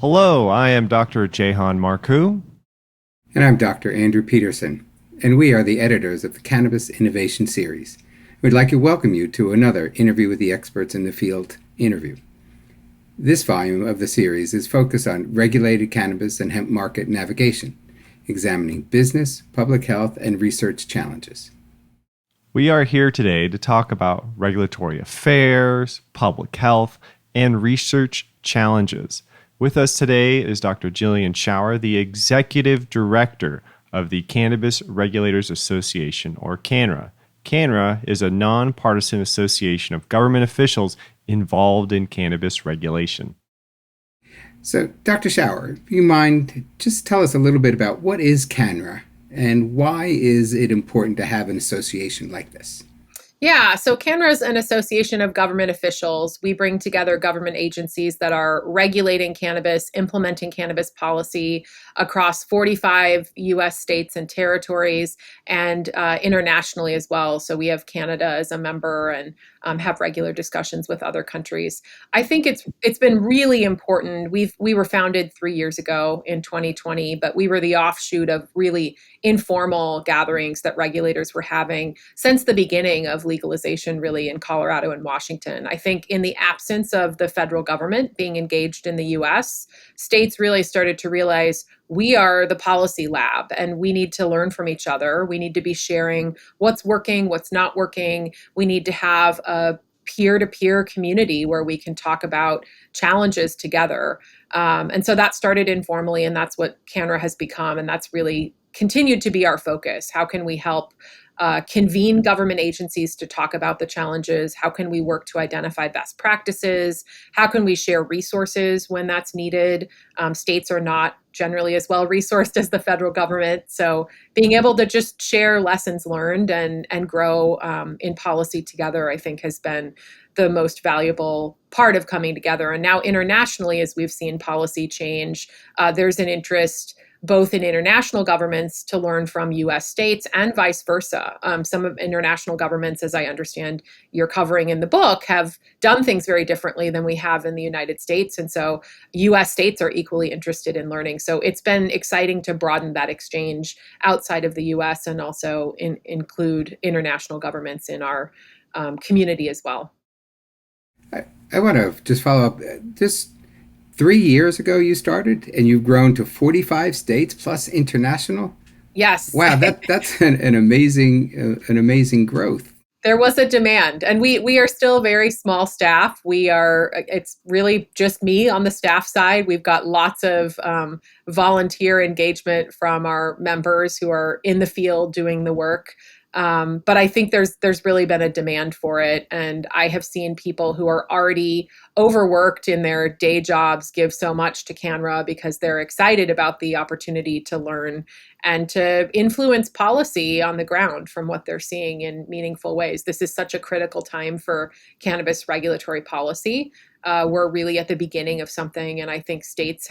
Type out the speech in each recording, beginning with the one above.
Hello, I am Dr. Jehan Marcoux. And I'm Dr. Andrew Peterson, and we are the editors of the Cannabis Innovation Series. We'd like to welcome you to another Interview with the Experts in the Field interview. This volume of the series is focused on regulated cannabis and hemp market navigation, examining business, public health, and research challenges. We are here today to talk about regulatory affairs, public health, and research challenges. With us today is Dr. Gillian Schauer, the Executive Director of the Cannabis Regulators Association, or CANNRA. CANNRA is a nonpartisan association of government officials involved in cannabis regulation. So, Dr. Schauer, if you mind, just tell us a little bit about what is CANNRA and why is it important to have an association like this? Yeah, so CANNRA is an association of government officials. We bring together government agencies that are regulating cannabis, implementing cannabis policy across 45 U.S. states and territories, and internationally as well. So we have Canada as a member and have regular discussions with other countries. I think it's been really important. We were founded 3 years ago in 2020, but we were the offshoot of really informal gatherings that regulators were having since the beginning of legalization, really, in Colorado and Washington. I think in the absence of the federal government being engaged in the US, states really started to realize we are the policy lab and we need to learn from each other. We need to be sharing what's working, what's not working. We need to have a peer-to-peer community where we can talk about challenges together. And so that started informally, and that's what CANNRA has become. And that's really continued to be our focus. How can we help convene government agencies to talk about the challenges? How can we work to identify best practices? How can we share resources when that's needed? States are not generally as well resourced as the federal government. So being able to just share lessons learned and grow in policy together, I think, has been the most valuable part of coming together. And now internationally, as we've seen policy change, there's an interest both in international governments to learn from US states and vice versa. Some of international governments, as I understand you're covering in the book, have done things very differently than we have in the United States. And so US states are equally interested in learning. So it's been exciting to broaden that exchange outside of the US and also include international governments in our community as well. I want to just follow up. Just 3 years ago you started and you've grown to 45 states plus international. Yes. Wow, that's an amazing growth. There was a demand, and we are still very small staff. It's really just me on the staff side. We've got lots of volunteer engagement from our members who are in the field doing the work. But I think there's really been a demand for it. And I have seen people who are already overworked in their day jobs give so much to CANNRA because they're excited about the opportunity to learn and to influence policy on the ground from what they're seeing in meaningful ways. This is such a critical time for cannabis regulatory policy. We're really at the beginning of something, and I think state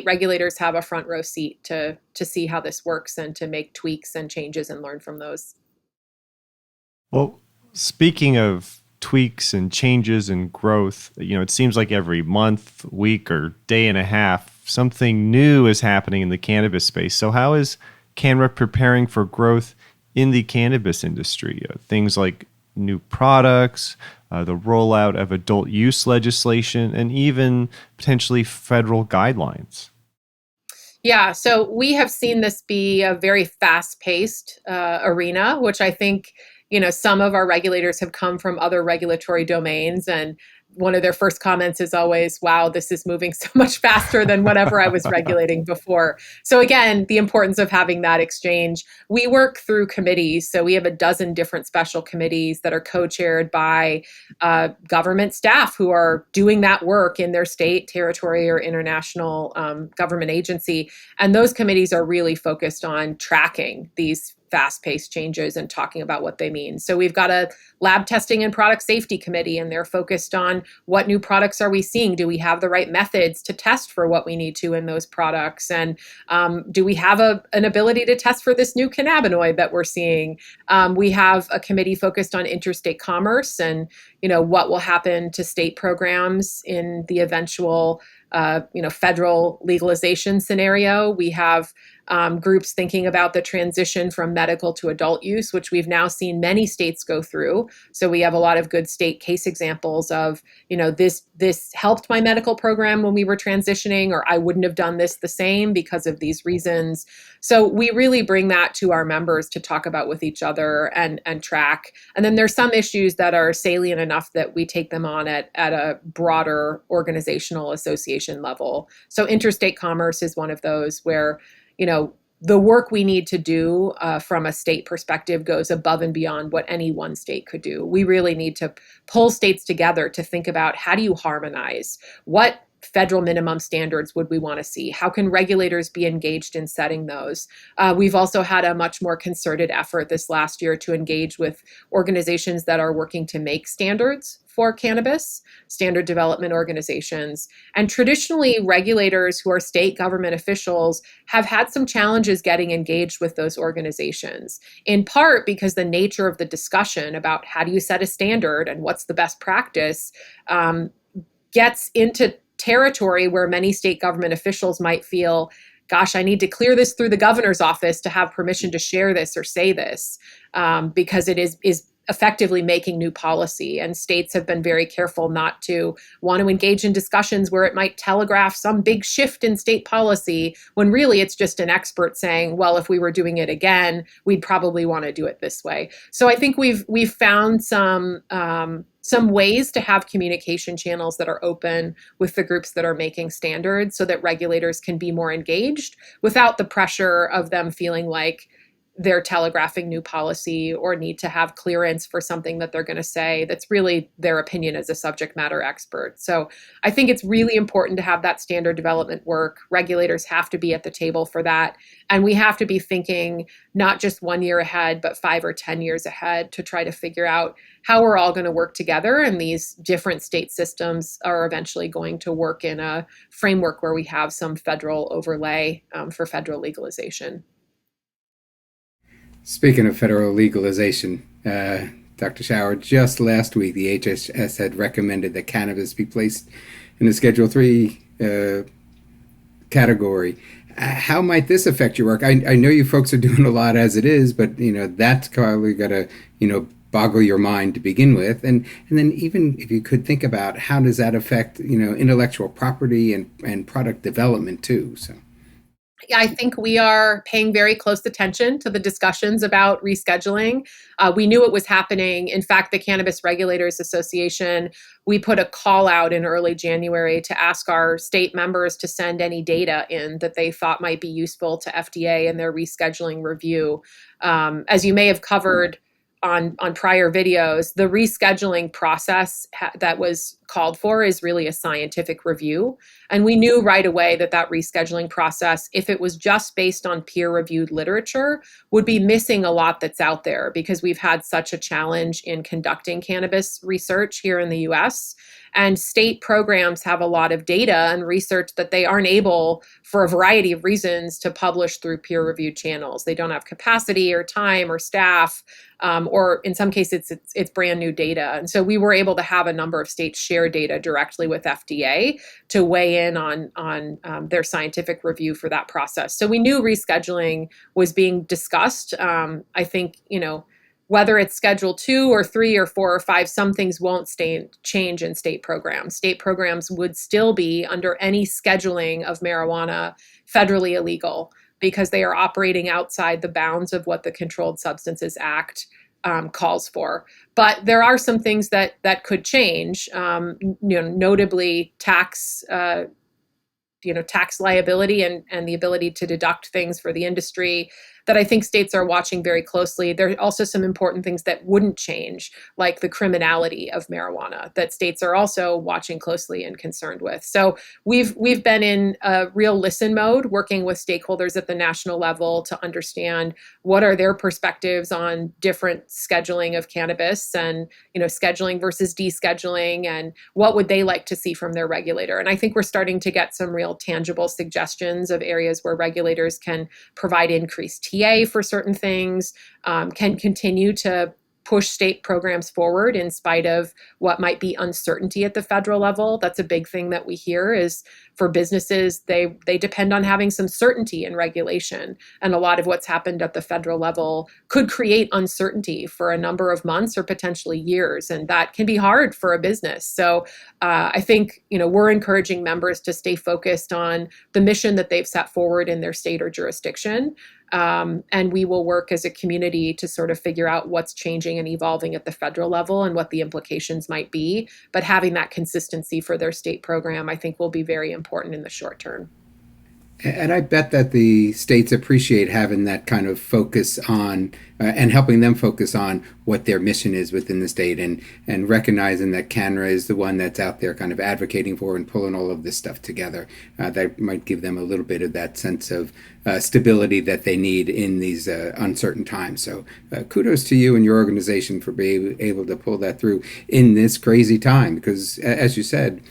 regulators have a front row seat to see how this works and to make tweaks and changes and learn from those. Well, speaking of tweaks and changes and growth, it seems like every month, week, or day and a half, something new is happening in the cannabis space. So how is CANNRA preparing for growth in the cannabis industry? Things like new products, the rollout of adult use legislation, and even potentially federal guidelines. Yeah, so we have seen this be a very fast-paced arena, which I think, some of our regulators have come from other regulatory domains, and one of their first comments is always, wow, this is moving so much faster than whatever I was regulating before. So again, the importance of having that exchange. We work through committees. So we have a dozen different special committees that are co-chaired by government staff who are doing that work in their state, territory, or international government agency. And those committees are really focused on tracking these fast-paced changes and talking about what they mean. So we've got a lab testing and product safety committee, and they're focused on what new products are we seeing? Do we have the right methods to test for what we need to in those products? And do we have an ability to test for this new cannabinoid that we're seeing? We have a committee focused on interstate commerce and what will happen to state programs in the eventual federal legalization scenario. We have groups thinking about the transition from medical to adult use, which we've now seen many states go through. So we have a lot of good state case examples of, this helped my medical program when we were transitioning, or I wouldn't have done this the same because of these reasons. So we really bring that to our members to talk about with each other and track. And then there's some issues that are salient enough that we take them on at a broader organizational association level. So interstate commerce is one of those where, the work we need to do from a state perspective goes above and beyond what any one state could do. We really need to pull states together to think about, how do you harmonize? What federal minimum standards would we want to see? How can regulators be engaged in setting those? We've also had a much more concerted effort this last year to engage with organizations that are working to make standards for cannabis, standard development organizations. And traditionally, regulators who are state government officials have had some challenges getting engaged with those organizations, in part because the nature of the discussion about how do you set a standard and what's the best practice gets into territory where many state government officials might feel, gosh, I need to clear this through the governor's office to have permission to share this or say this, because it is effectively making new policy. And states have been very careful not to want to engage in discussions where it might telegraph some big shift in state policy, when really it's just an expert saying, well, if we were doing it again, we'd probably want to do it this way. So I think we've found some ways to have communication channels that are open with the groups that are making standards, so that regulators can be more engaged without the pressure of them feeling like they're telegraphing new policy or need to have clearance for something that they're going to say that's really their opinion as a subject matter expert. So I think it's really important to have that standard development work. Regulators have to be at the table for that. And we have to be thinking not just 1 year ahead, but 5 or 10 years ahead to try to figure out how we're all going to work together. And these different state systems are eventually going to work in a framework where we have some federal overlay for federal legalization. Speaking of federal legalization, Dr. Schauer, just last week the HHS had recommended that cannabis be placed in the Schedule 3 category. How might this affect your work? I know you folks are doing a lot as it is, but that's probably got to boggle your mind to begin with, and then even if you could think about how does that affect intellectual property and product development too. So. I think we are paying very close attention to the discussions about rescheduling. We knew it was happening. In fact, the Cannabis Regulators Association, we put a call out in early January to ask our state members to send any data in that they thought might be useful to FDA in their rescheduling review. As you may have covered on prior videos, the rescheduling process that was called for is really a scientific review. And we knew right away that rescheduling process, if it was just based on peer-reviewed literature, would be missing a lot that's out there, because we've had such a challenge in conducting cannabis research here in the US. And state programs have a lot of data and research that they aren't able, for a variety of reasons, to publish through peer-reviewed channels. They don't have capacity or time or staff, or in some cases, it's brand new data. And so we were able to have a number of states share data directly with FDA to weigh in on their scientific review for that process. So we knew rescheduling was being discussed. I think, whether it's Schedule 2 or 3 or 4 or 5, some things won't change in state programs. State programs would still be, under any scheduling of marijuana, federally illegal, because they are operating outside the bounds of what the Controlled Substances Act calls for. But there are some things that could change, notably tax liability and the ability to deduct things for the industry, that I think states are watching very closely. There are also some important things that wouldn't change, like the criminality of marijuana, that states are also watching closely and concerned with. So we've been in a real listen mode, working with stakeholders at the national level to understand what are their perspectives on different scheduling of cannabis, and scheduling versus descheduling, and what would they like to see from their regulator. And I think we're starting to get some real tangible suggestions of areas where regulators can provide increased TA for certain things, can continue to push state programs forward in spite of what might be uncertainty at the federal level. That's a big thing that we hear is for businesses, they depend on having some certainty in regulation. And a lot of what's happened at the federal level could create uncertainty for a number of months or potentially years. And that can be hard for a business. So I think, we're encouraging members to stay focused on the mission that they've set forward in their state or jurisdiction. And we will work as a community to sort of figure out what's changing and evolving at the federal level and what the implications might be. But having that consistency for their state program, I think, will be very important in the short term. And I bet that the states appreciate having that kind of focus on and helping them focus on what their mission is within the state and recognizing that CANNRA is the one that's out there kind of advocating for and pulling all of this stuff together. That might give them a little bit of that sense of stability that they need in these uncertain times. So kudos to you and your organization for being able to pull that through in this crazy time, because as you said,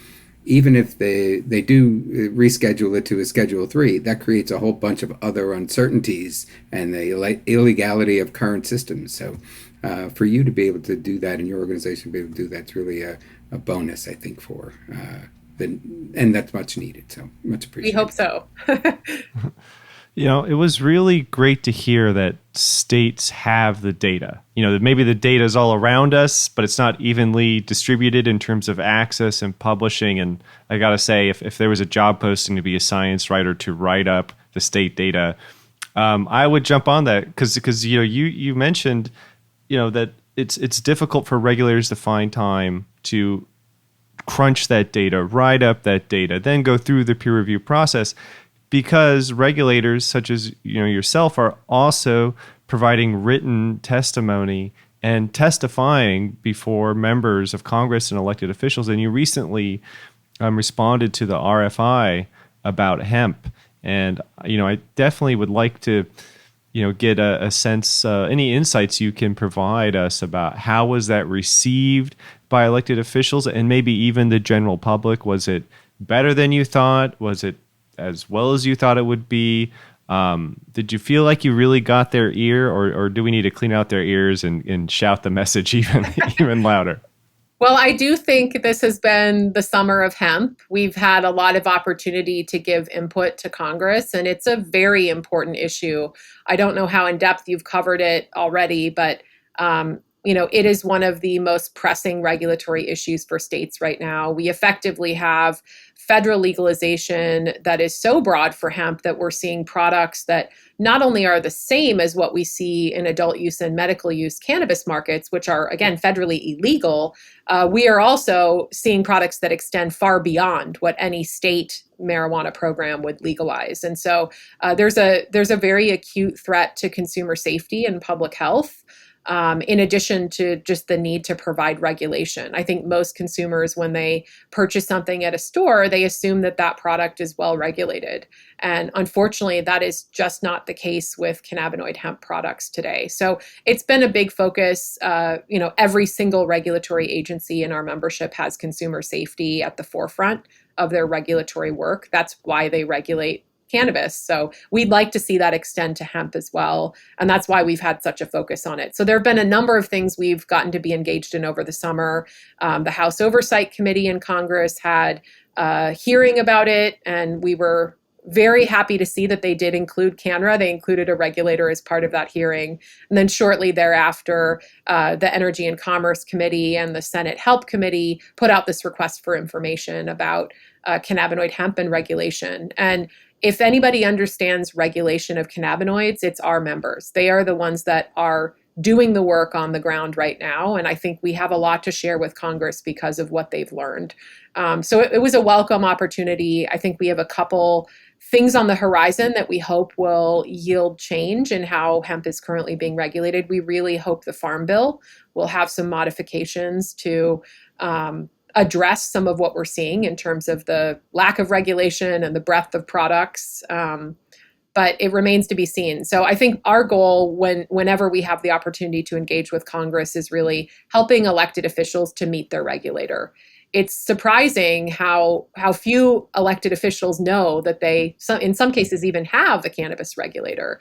even if they do reschedule it to a Schedule 3, that creates a whole bunch of other uncertainties and the illegality of current systems. So for you to be able to do that and your organization to be able to do that's really a bonus, I think, for and that's much needed. So much appreciated. We hope so. It was really great to hear that states have the data. That maybe the data is all around us, but it's not evenly distributed in terms of access and publishing. And I got to say, if there was a job posting to be a science writer to write up the state data, I would jump on that because you mentioned that it's difficult for regulators to find time to crunch that data, write up that data, then go through the peer review process. Because regulators such as yourself are also providing written testimony and testifying before members of Congress and elected officials. And you recently responded to the RFI about hemp. And I definitely would like to get a sense, any insights you can provide us about how was that received by elected officials and maybe even the general public. Was it better than you thought? Was it as well as you thought it would be? Did you feel like you really got their ear, or do we need to clean out their ears and shout the message even louder? Well, I do think this has been the summer of hemp. We've had a lot of opportunity to give input to Congress, and it's a very important issue. I don't know how in depth you've covered it already, but it is one of the most pressing regulatory issues for states right now. We effectively have federal legalization that is so broad for hemp that we're seeing products that not only are the same as what we see in adult use and medical use cannabis markets, which are, again, federally illegal, we are also seeing products that extend far beyond what any state marijuana program would legalize. And so there's a very acute threat to consumer safety and public health. In addition to just the need to provide regulation. I think most consumers, when they purchase something at a store, they assume that that product is well regulated. And unfortunately, that is just not the case with cannabinoid hemp products today. So it's been a big focus. Every single regulatory agency in our membership has consumer safety at the forefront of their regulatory work. That's why they regulate cannabis. So we'd like to see that extend to hemp as well. And that's why we've had such a focus on it. So there have been a number of things we've gotten to be engaged in over the summer. The House Oversight Committee in Congress had a hearing about it, and we were very happy to see that they did include CANNRA. They included a regulator as part of that hearing. And then shortly thereafter, the Energy and Commerce Committee and the Senate Help Committee put out this request for information about cannabinoid hemp and regulation. And if anybody understands regulation of cannabinoids, it's our members. They are the ones that are doing the work on the ground right now. And I think we have a lot to share with Congress because of what they've learned. So it was a welcome opportunity. I think we have a couple things on the horizon that we hope will yield change in how hemp is currently being regulated. We really hope the Farm Bill will have some modifications to address some of what we're seeing in terms of the lack of regulation and the breadth of products. But it remains to be seen. So I think our goal whenever we have the opportunity to engage with Congress is really helping elected officials to meet their regulator. it's surprising how few elected officials know that they, in some cases, even have a cannabis regulator.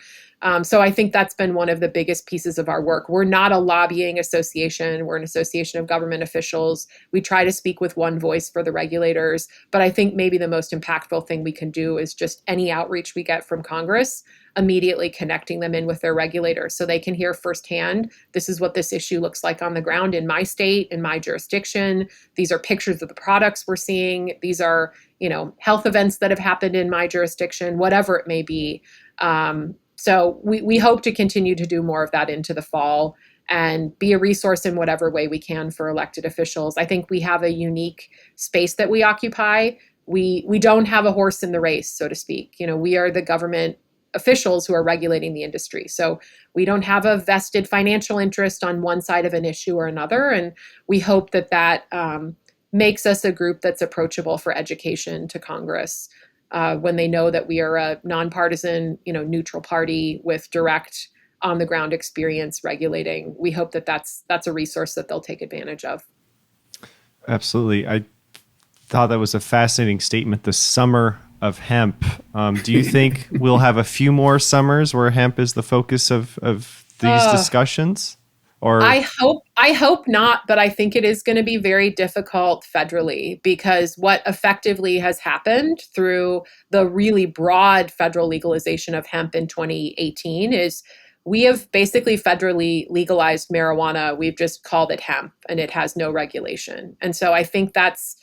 So I think that's been one of the biggest pieces of our work. We're not a lobbying association. We're an association of government officials. We try to speak with one voice for the regulators. But I think maybe the most impactful thing we can do is just any outreach we get from Congress, immediately connecting them in with their regulator so they can hear firsthand, this is what this issue looks like on the ground in my state, in my jurisdiction. These are pictures of the products we're seeing. These are, health events that have happened in my jurisdiction, whatever it may be. So we hope to continue to do more of that into the fall and be a resource in whatever way we can for elected officials. I think we have a unique space that we occupy. We don't have a horse in the race, so to speak. We are the government officials who are regulating the industry. So we don't have a vested financial interest on one side of an issue or another. And we hope that makes us a group that's approachable for education to Congress when they know that we are a nonpartisan, neutral party with direct on the ground experience regulating. We hope that that's a resource that they'll take advantage of. Absolutely. I thought that was a fascinating statement. The summer of hemp. Do you think we'll have a few more summers where hemp is the focus of these discussions? Or I hope not, but I think it is going to be very difficult federally, because what effectively has happened through the really broad federal legalization of hemp in 2018 is we have basically federally legalized marijuana. We've just called it hemp, and it has no regulation. And so I think that's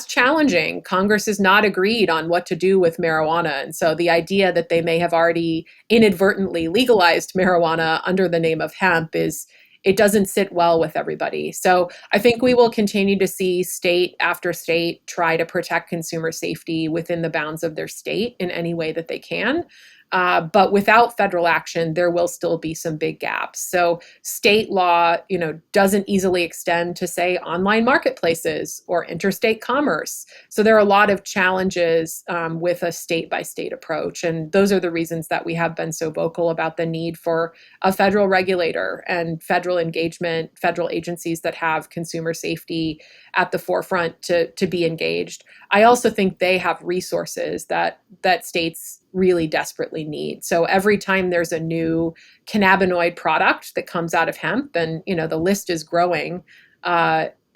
challenging. Congress has not agreed on what to do with marijuana. And so the idea that they may have already inadvertently legalized marijuana under the name of hemp it doesn't sit well with everybody. So I think we will continue to see state after state try to protect consumer safety within the bounds of their state in any way that they can. But without federal action, there will still be some big gaps. So state law, doesn't easily extend to, say, online marketplaces or interstate commerce. So there are a lot of challenges with a state-by-state approach. And those are the reasons that we have been so vocal about the need for a federal regulator and federal engagement, federal agencies that have consumer safety at the forefront to be engaged. I also think they have resources that states really desperately need. So every time there's a new cannabinoid product that comes out of hemp, and the list is growing,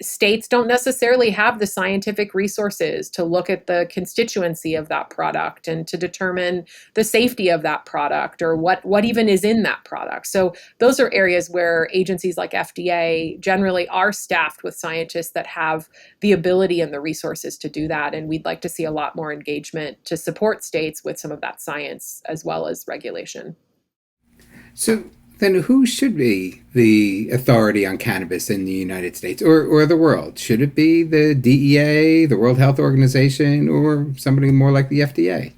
states don't necessarily have the scientific resources to look at the constituency of that product and to determine the safety of that product or what even is in that product. So those are areas where agencies like FDA generally are staffed with scientists that have the ability and the resources to do that. And we'd like to see a lot more engagement to support states with some of that science as well as regulation. So then who should be the authority on cannabis in the United States or the world? Should it be the DEA, the World Health Organization, or somebody more like the FDA?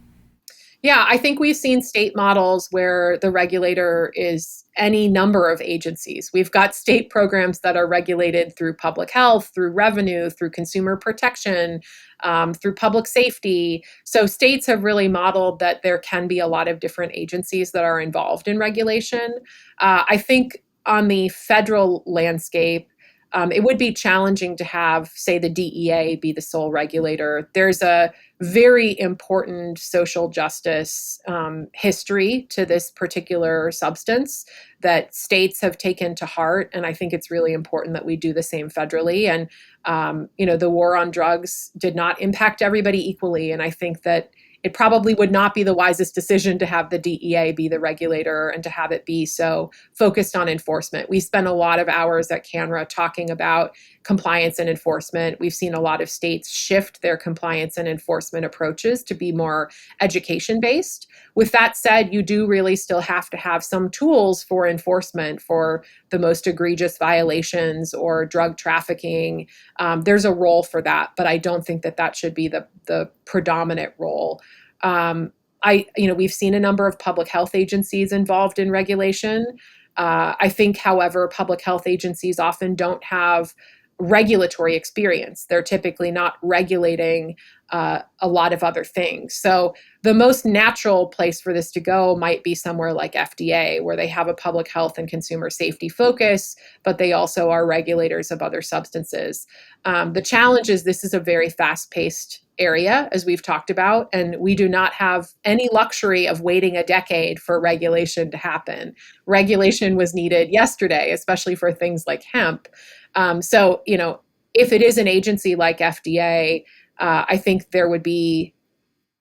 Yeah, I think we've seen state models where the regulator is any number of agencies. We've got state programs that are regulated through public health, through revenue, through consumer protection, through public safety. So states have really modeled that there can be a lot of different agencies that are involved in regulation. I think on the federal landscape, it would be challenging to have, say, the DEA be the sole regulator. There's a very important social justice history to this particular substance that states have taken to heart. And I think it's really important that we do the same federally. And, the war on drugs did not impact everybody equally. And I think that it probably would not be the wisest decision to have the DEA be the regulator and to have it be so focused on enforcement. We spend a lot of hours at CANNRA talking about compliance and enforcement. We've seen a lot of states shift their compliance and enforcement approaches to be more education-based. With that said, you do really still have to have some tools for enforcement for the most egregious violations or drug trafficking. There's a role for that, but I don't think that should be the predominant role. We've seen a number of public health agencies involved in regulation. I think, however, public health agencies often don't have regulatory experience. They're typically not regulating a lot of other things. So the most natural place for this to go might be somewhere like FDA, where they have a public health and consumer safety focus, but they also are regulators of other substances. The challenge is this is a very fast-paced area, as we've talked about, and we do not have any luxury of waiting a decade for regulation to happen. Regulation was needed yesterday, especially for things like hemp. So, if it is an agency like FDA, I think there would be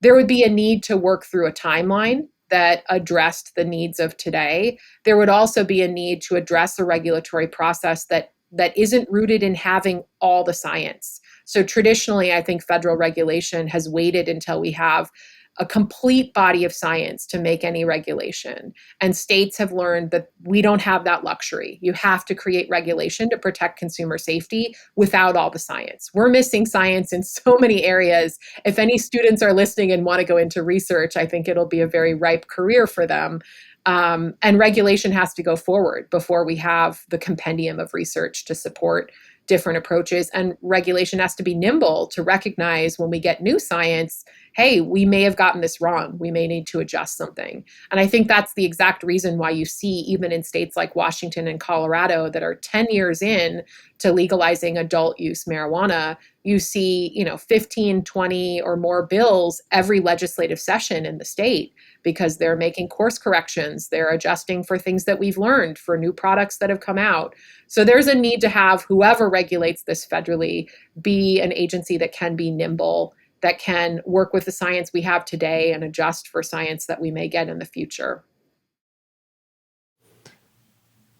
a need to work through a timeline that addressed the needs of today. There would also be a need to address a regulatory process that isn't rooted in having all the science. So traditionally, I think federal regulation has waited until we have a complete body of science to make any regulation. And states have learned that we don't have that luxury. You have to create regulation to protect consumer safety without all the science. We're missing science in so many areas. If any students are listening and want to go into research, I think it'll be a very ripe career for them. And regulation has to go forward before we have the compendium of research to support different approaches. And regulation has to be nimble to recognize when we get new science, hey, we may have gotten this wrong. We may need to adjust something. And I think that's the exact reason why you see, even in states like Washington and Colorado that are 10 years in to legalizing adult use marijuana, you see, 15, 20 or more bills every legislative session in the state, because they're making course corrections. They're adjusting for things that we've learned, for new products that have come out. So there's a need to have whoever regulates this federally be an agency that can be nimble, that can work with the science we have today and adjust for science that we may get in the future.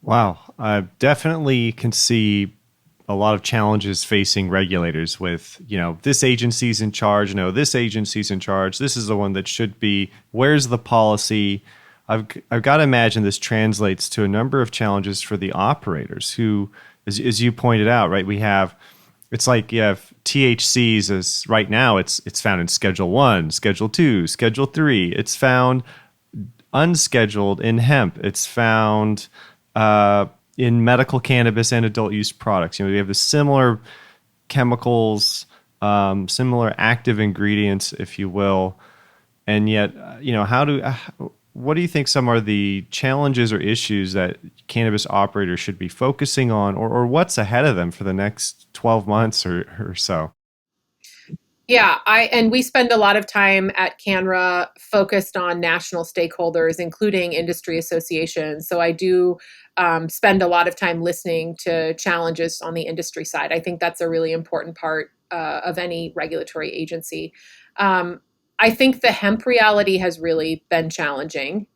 Wow. I definitely can see a lot of challenges facing regulators with, this agency's in charge. No, this agency's in charge. This is the one that should be. Where's the policy? I've got to imagine this translates to a number of challenges for the operators who, as you pointed out, right, it's like you have THCs as right now it's found in Schedule 1, Schedule 2, Schedule 3. It's found unscheduled in hemp. It's found in medical cannabis and adult use products. We have the similar chemicals, similar active ingredients, if you will. And yet, what do you think some are the challenges or issues that cannabis operators should be focusing on, or what's ahead of them for the next 12 months or so? Yeah, and we spend a lot of time at CANNRA focused on national stakeholders, including industry associations. So I do spend a lot of time listening to challenges on the industry side. I think that's a really important part of any regulatory agency. I think the hemp reality has really been challenging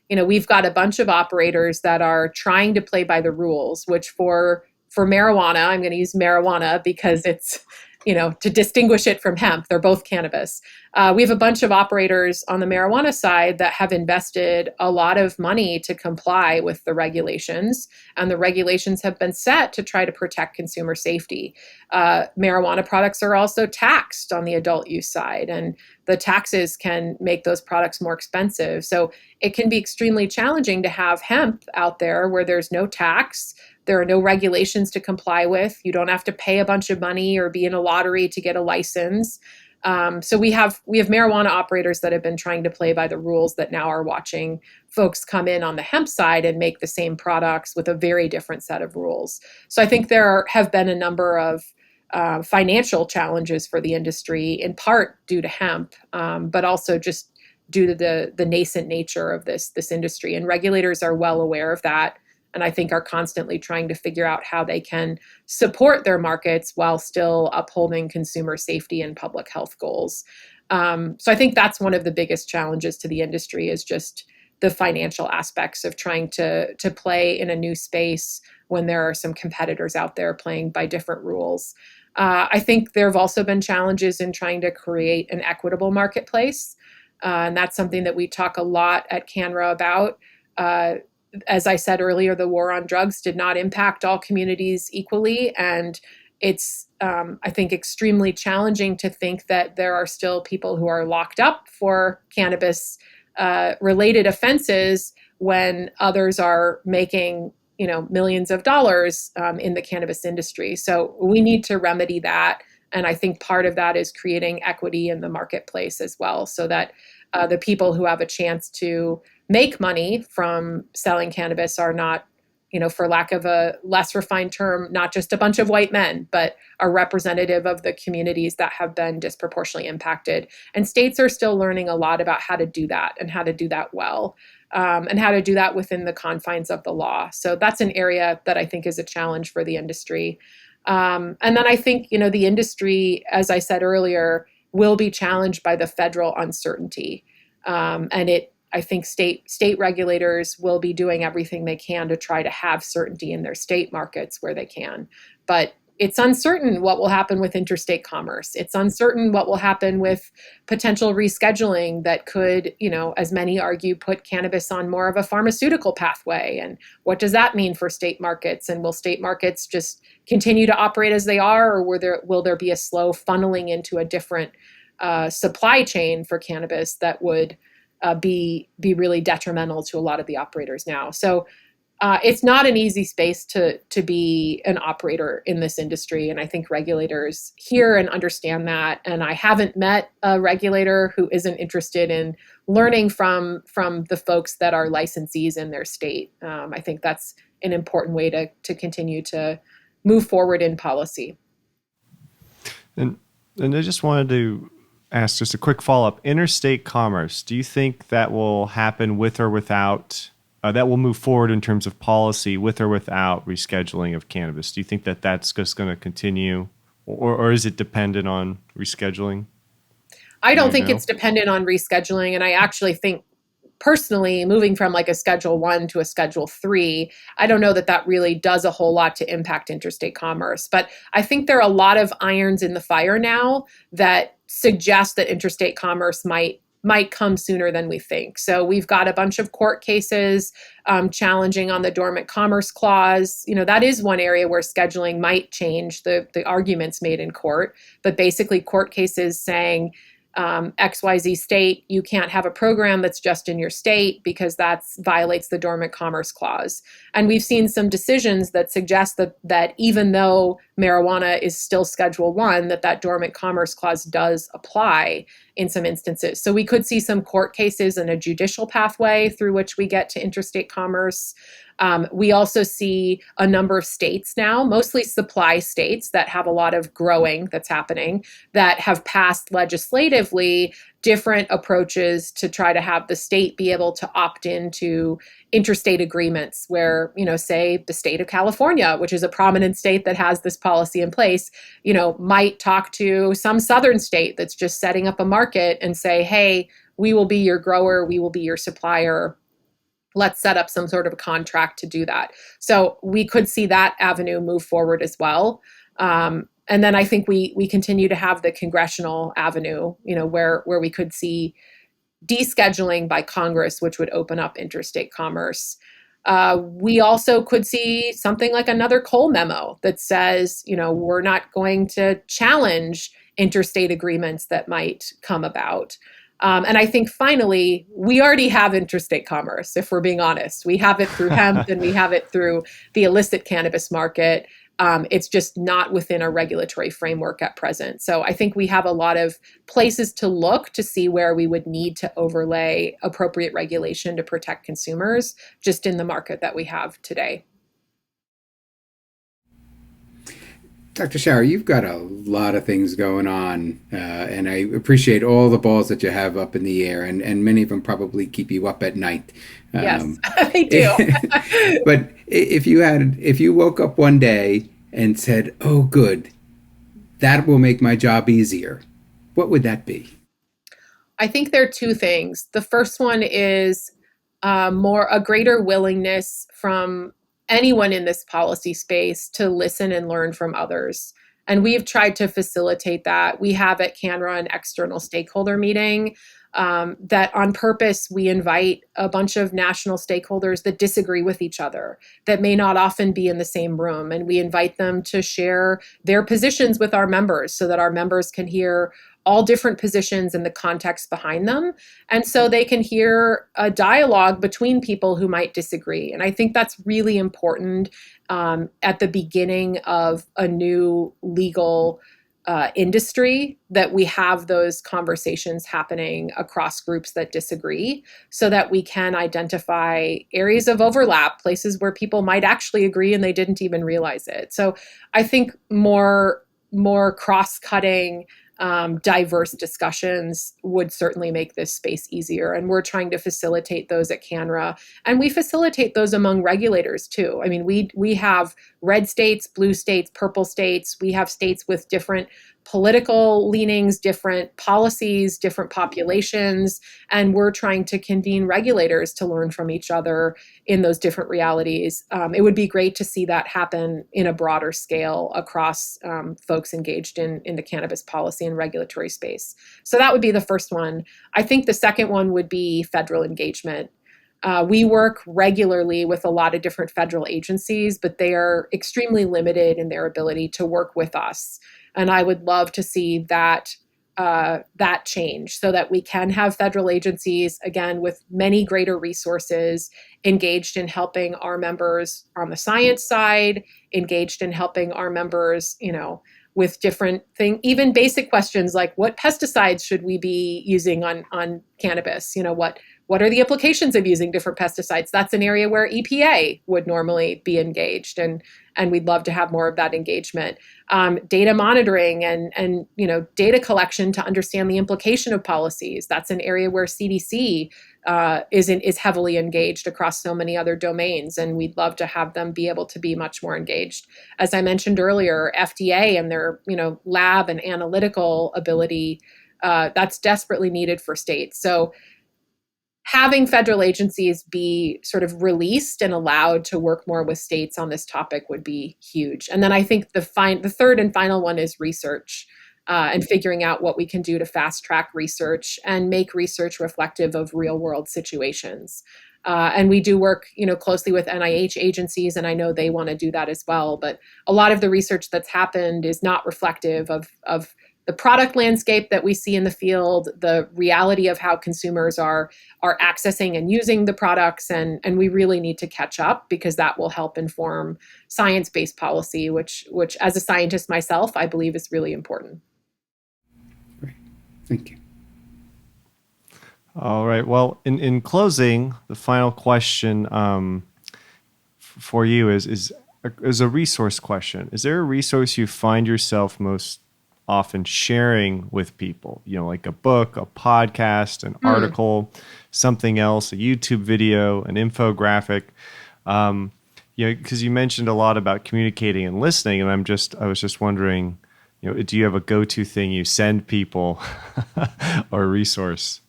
we've got a bunch of operators that are trying to play by the rules, which for marijuana, I'm going to use marijuana because it's, to distinguish it from hemp, they're both cannabis. We have a bunch of operators on the marijuana side that have invested a lot of money to comply with the regulations, and the regulations have been set to try to protect consumer safety. Marijuana products are also taxed on the adult use side, and the taxes can make those products more expensive. So it can be extremely challenging to have hemp out there where there's no tax. There are no regulations to comply with. You don't have to pay a bunch of money or be in a lottery to get a license. So we have marijuana operators that have been trying to play by the rules that now are watching folks come in on the hemp side and make the same products with a very different set of rules. So I think there have been a number of financial challenges for the industry, in part due to hemp, but also just due to the nascent nature of this industry. And regulators are well aware of that, and I think are constantly trying to figure out how they can support their markets while still upholding consumer safety and public health goals. So I think that's one of the biggest challenges to the industry, is just the financial aspects of trying to play in a new space when there are some competitors out there playing by different rules. I think there have also been challenges in trying to create an equitable marketplace. And that's something that we talk a lot at CANNRA about. As I said earlier, the war on drugs did not impact all communities equally. And it's, I think, extremely challenging to think that there are still people who are locked up for cannabis related offenses when others are making millions of dollars in the cannabis industry. So we need to remedy that. And I think part of that is creating equity in the marketplace as well, so that the people who have a chance to make money from selling cannabis are not, for lack of a less refined term, not just a bunch of white men, but are representative of the communities that have been disproportionately impacted. And states are still learning a lot about how to do that and how to do that well, and how to do that within the confines of the law. So that's an area that I think is a challenge for the industry. And then I think, the industry, as I said earlier, will be challenged by the federal uncertainty. I think state regulators will be doing everything they can to try to have certainty in their state markets where they can. But it's uncertain what will happen with interstate commerce. It's uncertain what will happen with potential rescheduling that could, as many argue, put cannabis on more of a pharmaceutical pathway. And what does that mean for state markets? And will state markets just continue to operate as they are, or will there be a slow funneling into a different supply chain for cannabis that would be really detrimental to a lot of the operators now? So it's not an easy space to be an operator in this industry, and I think regulators hear and understand that. And I haven't met a regulator who isn't interested in learning from the folks that are licensees in their state. I think that's an important way to continue to move forward in policy. And I just wanted to ask just a quick follow-up. Interstate commerce, do you think that will happen with or without, that will move forward in terms of policy with or without rescheduling of cannabis? Do you think that that's just going to continue, or is it dependent on rescheduling? I don't think it's dependent on rescheduling. And I actually think, personally, moving from like a Schedule 1 to a Schedule 3, I don't know that really does a whole lot to impact interstate commerce. But I think there are a lot of irons in the fire now that suggest that interstate commerce might come sooner than we think. So we've got a bunch of court cases challenging on the Dormant Commerce Clause. That is one area where scheduling might change the arguments made in court. But basically, court cases saying, XYZ state, you can't have a program that's just in your state because that violates the Dormant Commerce Clause. And we've seen some decisions that suggest that even though marijuana is still Schedule 1, that Dormant Commerce Clause does apply in some instances. So we could see some court cases and a judicial pathway through which we get to interstate commerce. We also see a number of states now, mostly supply states that have a lot of growing that's happening, that have passed legislatively different approaches to try to have the state be able to opt into interstate agreements where, say the state of California, which is a prominent state that has this policy in place, might talk to some southern state that's just setting up a market and say, hey, we will be your grower, we will be your supplier. Let's set up some sort of a contract to do that. So we could see that avenue move forward as well. And then I think we continue to have the congressional avenue, where we could see descheduling by Congress, which would open up interstate commerce. We also could see something like another Cole memo that says, we're not going to challenge interstate agreements that might come about. And I think finally, we already have interstate commerce, if we're being honest. We have it through hemp and we have it through the illicit cannabis market. It's just not within a regulatory framework at present. So I think we have a lot of places to look to see where we would need to overlay appropriate regulation to protect consumers just in the market that we have today. Dr. Schauer, you've got a lot of things going on, and I appreciate all the balls that you have up in the air, and many of them probably keep you up at night. Yes, they do. But if you woke up one day and said, oh, good, that will make my job easier, what would that be? I think there are two things. The first one is a greater willingness from anyone in this policy space to listen and learn from others. And we've tried to facilitate that. We have at CANNRA an external stakeholder meeting that on purpose we invite a bunch of national stakeholders that disagree with each other, that may not often be in the same room, and we invite them to share their positions with our members so that our members can hear all different positions and the context behind them. And so they can hear a dialogue between people who might disagree. And I think that's really important at the beginning of a new legal industry, that we have those conversations happening across groups that disagree, so that we can identify areas of overlap, places where people might actually agree and they didn't even realize it. So I think more cross-cutting, diverse discussions would certainly make this space easier. And we're trying to facilitate those at CANNRA. And we facilitate those among regulators too. I mean, we have red states, blue states, purple states. We have states with different political leanings, different policies, different populations. And we're trying to convene regulators to learn from each other in those different realities. It would be great to see that happen in a broader scale across folks engaged in the cannabis policy and regulatory space. So that would be the first one. I think the second one would be federal engagement. We work regularly with a lot of different federal agencies, but they are extremely limited in their ability to work with us. And I would love to see that change, so that we can have federal agencies, again, with many greater resources, engaged in helping our members on the science side, engaged in helping our members, with different things, even basic questions like what pesticides should we be using on cannabis? What are the implications of using different pesticides? That's an area where EPA would normally be engaged, and we'd love to have more of that engagement. Data monitoring and data collection to understand the implication of policies. That's an area where CDC is heavily engaged across so many other domains, and we'd love to have them be able to be much more engaged. As I mentioned earlier, FDA and their lab and analytical ability, that's desperately needed for states. So having federal agencies be sort of released and allowed to work more with states on this topic would be huge. And then I think the third and final one is research, and figuring out what we can do to fast track research and make research reflective of real world situations. And we do work, closely with NIH agencies, and I know they want to do that as well. But a lot of the research that's happened is not reflective of the product landscape that we see in the field, the reality of how consumers are accessing and using the products, and we really need to catch up, because that will help inform science-based policy, which as a scientist myself, I believe is really important. Great. Thank you. All right. Well, in closing, the final question for you is a resource question. Is there a resource you find yourself most often sharing with people, like a book, a podcast, an article, something else, a YouTube video, an infographic? Because you mentioned a lot about communicating and listening, and I was just wondering, do you have a go-to thing you send people or a resource?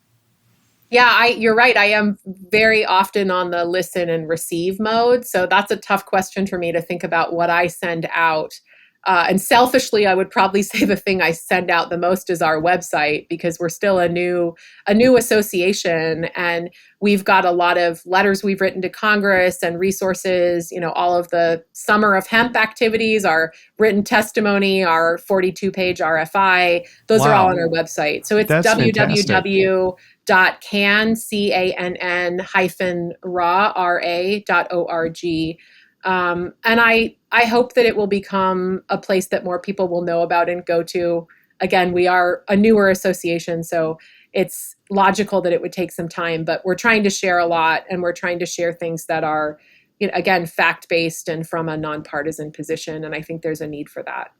Yeah, you're right. I am very often on the listen and receive mode. So that's a tough question for me to think about what I send out. And selfishly, I would probably say the thing I send out the most is our website, because we're still a new association, and we've got a lot of letters we've written to Congress and resources. All of the Summer of Hemp activities, our written testimony, our 42-page RFI. Those are all on our website. So it's www.can-ra.org. And I hope that it will become a place that more people will know about and go to. Again, we are a newer association, so it's logical that it would take some time, but we're trying to share a lot, and we're trying to share things that are, again, fact-based and from a nonpartisan position. And I think there's a need for that.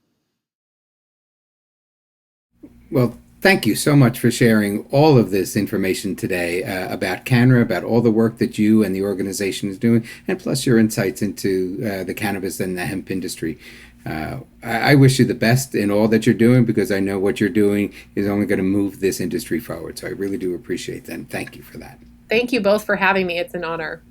Well, thank you so much for sharing all of this information today about CANNRA, about all the work that you and the organization is doing, and plus your insights into the cannabis and the hemp industry. I wish you the best in all that you're doing, because I know what you're doing is only going to move this industry forward. So I really do appreciate that. And thank you for that. Thank you both for having me. It's an honor.